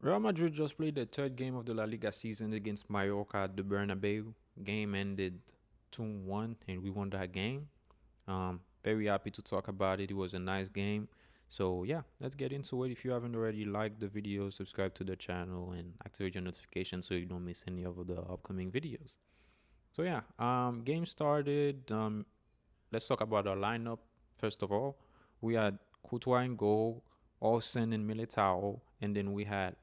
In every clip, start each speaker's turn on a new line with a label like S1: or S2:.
S1: Real Madrid just played the third game of the La Liga season against Mallorca at the Bernabeu. Game ended 2-1 and we won that game. Very happy to talk about it. It was a nice game. So yeah, let's get into it. If you haven't already liked the video, subscribe to the channel and activate your notifications so you don't miss any of the upcoming videos. So yeah, game started. Let's talk about our lineup. First of all, we had Courtois in goal, Olsen and Militao, and then we had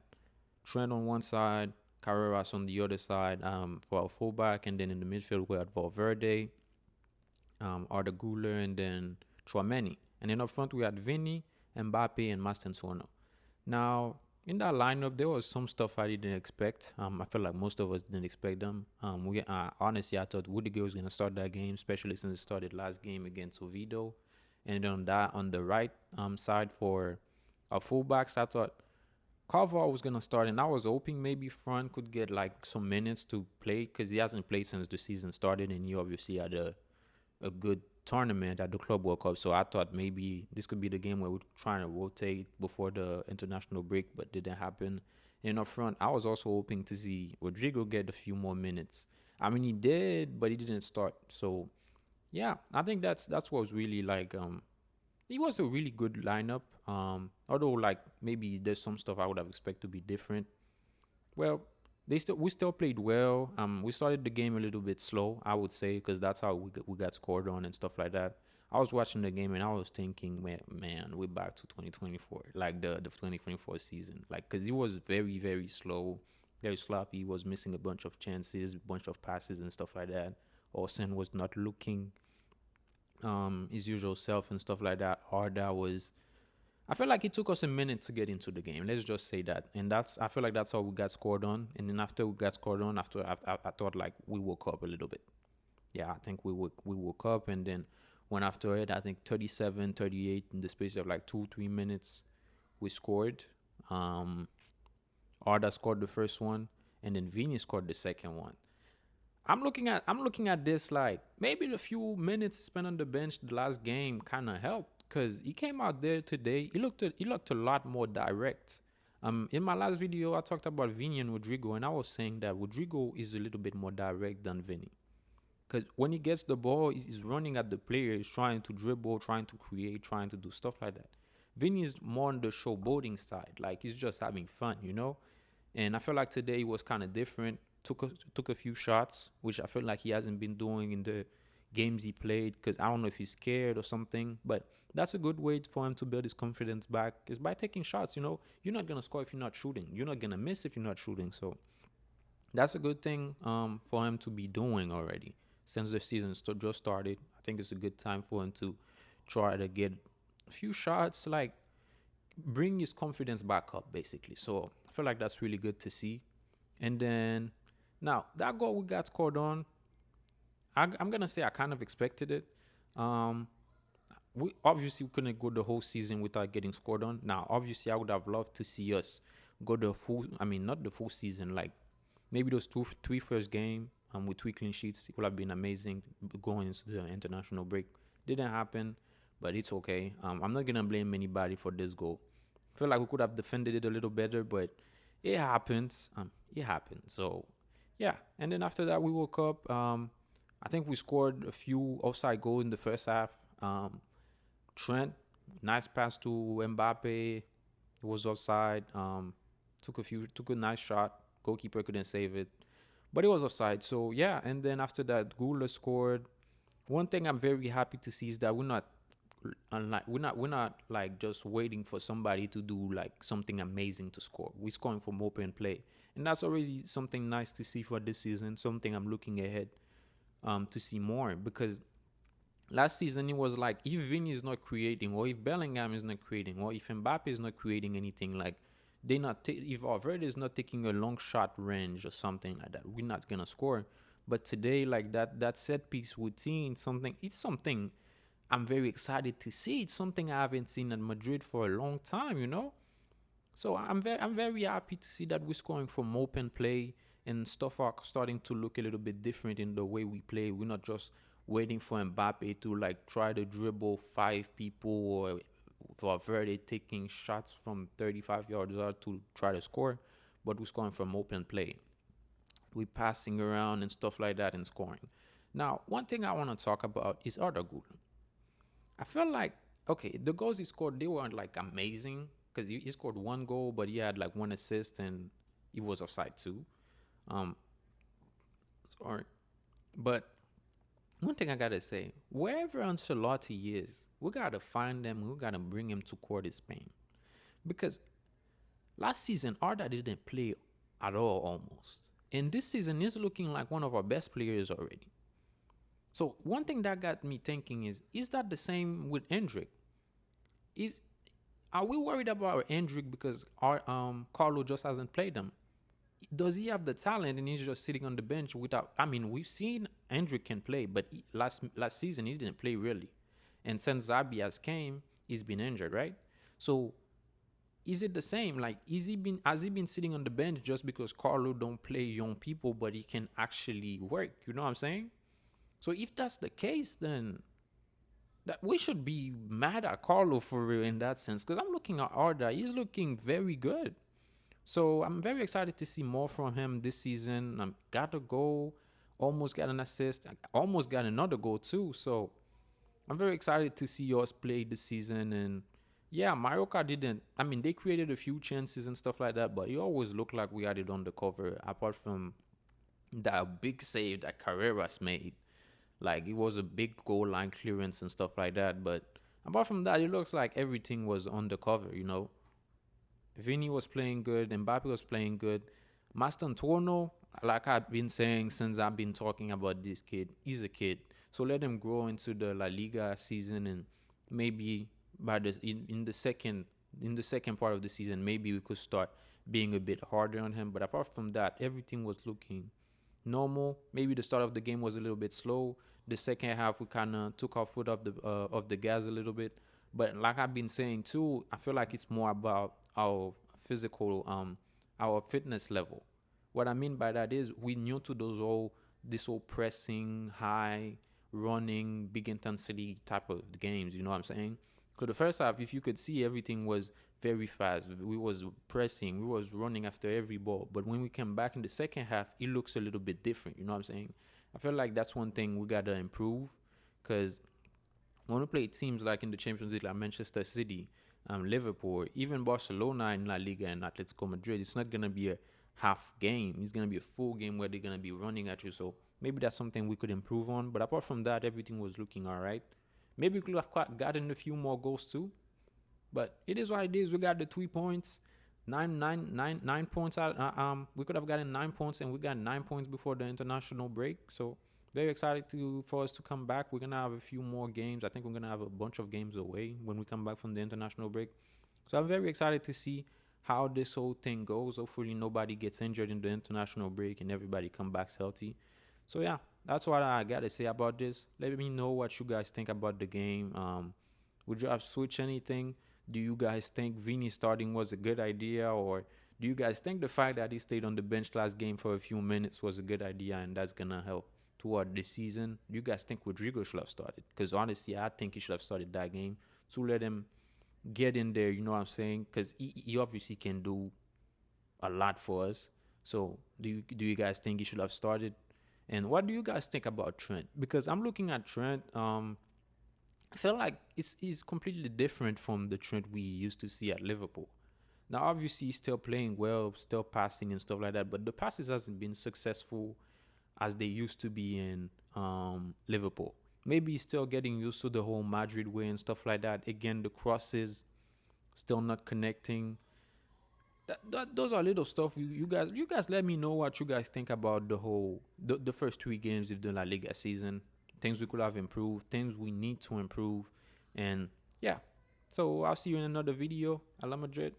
S1: Trent on one side, Carreras on the other side for our fullback, and then in the midfield we had Valverde, Arda Güler, and then Chouameni. And then up front we had Vinny, Mbappe, and Mastensuono. Now, in that lineup, there was some stuff I didn't expect. I feel like most of us didn't expect them. We honestly, I thought Rodrygo was gonna start that game, especially since it started last game against Oviedo. And then on the right side for our fullbacks, I thought Carvalho was gonna start, and I was hoping maybe Fran could get like some minutes to play because he hasn't played since the season started, and he obviously had a good tournament at the Club World Cup. So I thought maybe this could be the game where we're trying to rotate before the international break, but didn't happen. And up front, I was also hoping to see Rodrygo get a few more minutes. I mean, he did, but he didn't start. So yeah, I think that's what was really like. It was a really good lineup. Although like maybe there's some stuff I would have expected to be different. Well, we still played well. We started the game a little bit slow, I would say, because that's how we got scored on and stuff like that. I was watching the game and I was thinking, man, we're back to 2024, like the 2024 season, like because it was very very slow, very sloppy. He was missing a bunch of chances, a bunch of passes and stuff like that. Olsen was not looking his usual self and stuff like that. Arda was I feel like it took us a minute to get into the game. Let's just say that, and I feel like that's how we got scored on. And then after we got scored on, after I thought like we woke up a little bit. Yeah, I think we woke up, and then when after it, I think 37, 38 in the space of like 2-3 minutes, we scored. Um, Arda scored the first one, and then Vini scored the second one. I'm looking at this like maybe the few minutes spent on the bench the last game kind of helped because he came out there today. He looked a lot more direct. In my last video, I talked about Vinny and Rodrygo, and I was saying that Rodrygo is a little bit more direct than Vinny. Because when he gets the ball, he's running at the player, he's trying to dribble, trying to create, trying to do stuff like that. Vinny is more on the showboating side, like he's just having fun. And I feel like today was kind of different. Took a few shots, which I feel like he hasn't been doing in the games he played. Because I don't know if he's scared or something, but that's a good way for him to build his confidence back is by taking shots. You're not gonna score if you're not shooting. You're not gonna miss if you're not shooting. So that's a good thing for him to be doing already since the season just started. I think it's a good time for him to try to get a few shots, like bring his confidence back up, basically. So I feel like that's really good to see. And then now that goal we got scored on, I'm gonna say I kind of expected it. Um, we obviously couldn't go the whole season without getting scored on. Now, obviously, I would have loved to see us go the full. I mean, not the full season. Like maybe those three first game with 3 clean sheets. It would have been amazing going into the international break. Didn't happen, but it's okay. I'm not gonna blame anybody for this goal. I feel like we could have defended it a little better, but it happens. It happened. So yeah. And then after that, we woke up. I think we scored a few offside goals in the first half. Trent, nice pass to Mbappe. It was offside. Took a nice shot. Goalkeeper couldn't save it, but it was offside. So yeah, and then after that, Gula scored. One thing I'm very happy to see is that we're not like just waiting for somebody to do like something amazing to score. We're scoring from open play, and that's already something nice to see for this season. Something I'm looking ahead to see more because last season it was like if Vini is not creating, or if Bellingham is not creating, or if Mbappe is not creating anything, like if Valverde is not taking a long shot range or something like that, we're not gonna score. But today, like that set piece routine, it's something I'm very excited to see. It's something I haven't seen at Madrid for a long time. So I'm very happy to see that we're scoring from open play and stuff are starting to look a little bit different in the way we play. We're not just waiting for Mbappe to like try to dribble 5 people or Valverde taking shots from 35 yards out to try to score. but we're scoring from open play. We passing around and stuff like that and scoring. Now, one thing I want to talk about is Rodrygo. I feel like okay, the goals he scored they weren't like amazing because he scored one goal, but he had like one assist and he was offside too. Um, sorry, but one thing I gotta say, wherever Ancelotti is, we gotta find him. We gotta bring him to court in Spain because last season Arda didn't play at all almost, and this season he's looking like one of our best players already. So one thing that got me thinking is that the same with Hendrick? Is Are we worried about Hendrick because our Carlo just hasn't played him? Does he have the talent and he's just sitting on the bench without? I mean, we've seen Hendrick can play, but last season he didn't play really, and since Zabi has came, he's been injured, right? So is it the same? Like, has he been sitting on the bench just because Carlo don't play young people, but he can actually work? You know what I'm saying? So if that's the case, then that we should be mad at Carlo for real in that sense. Because I'm looking at Arda, he's looking very good. So I'm very excited to see more from him this season. Got a goal, almost got an assist, almost got another goal too. So I'm very excited to see us play this season. And yeah, Mallorca didn't. I mean, they created a few chances and stuff like that, but it always looked like we had it on the cover. Apart from that big save that Carreras made, like it was a big goal line clearance and stuff like that. But apart from that, it looks like everything was on the cover. Vini was playing good, Mbappe was playing good. Mastantuono, like I've been saying since I've been talking about this kid, he's a kid. So let him grow into the La Liga season, and maybe by in the second part of the season, maybe we could start being a bit harder on him. But apart from that, everything was looking normal. Maybe the start of the game was a little bit slow. The second half, we kind of took our foot off the gas a little bit. But like I've been saying too, I feel like it's more about our physical, our fitness level. What I mean by that is we new to this whole pressing, high, running, big intensity type of games. You know what I'm saying? So the first half, if you could see, everything was very fast. We was pressing, we was running after every ball. But when we came back in the second half, it looks a little bit different. You know what I'm saying? I feel like that's one thing we gotta improve, because when we play teams like in the Champions League, like Manchester City, Liverpool, even Barcelona in La Liga and Atletico Madrid, it's not gonna be a half game. It's gonna be a full game where they're gonna be running at you. So maybe that's something we could improve on. But apart from that, everything was looking all right. Maybe we could have gotten a few more goals too. But it is what it is. We got the 3 points, 9 points out. We could have gotten 9 points, and we got 9 points before the international break. So very excited for us to come back. We're gonna have a few more games. I think we're gonna have a bunch of games away when we come back from the international break. So I'm very excited to see how this whole thing goes. Hopefully nobody gets injured in the international break and everybody come back healthy. So yeah, that's what I gotta say about this. Let me know what you guys think about the game. Would you have switched anything? Do you guys think Vini starting was a good idea, or do you guys think the fact that he stayed on the bench last game for a few minutes was a good idea and that's gonna help toward this season? Do you guys think Rodrygo should have started? Because honestly, I think he should have started that game to let him get in there. You know what I'm saying? Because he obviously can do a lot for us. So do you guys think he should have started? And what do you guys think about Trent? Because I'm looking at Trent. I feel like it's completely different from the Trent we used to see at Liverpool. Now, obviously, he's still playing well, still passing and stuff like that, but the passes hasn't been successful as they used to be in Liverpool. Maybe he's still getting used to the whole Madrid way and stuff like that. Again, the crosses still not connecting. Those are little stuff. You guys let me know what you guys think about the first 3 games of the La Liga season. Things we could have improved, things we need to improve, and yeah. So I'll see you in another video. A la Madrid.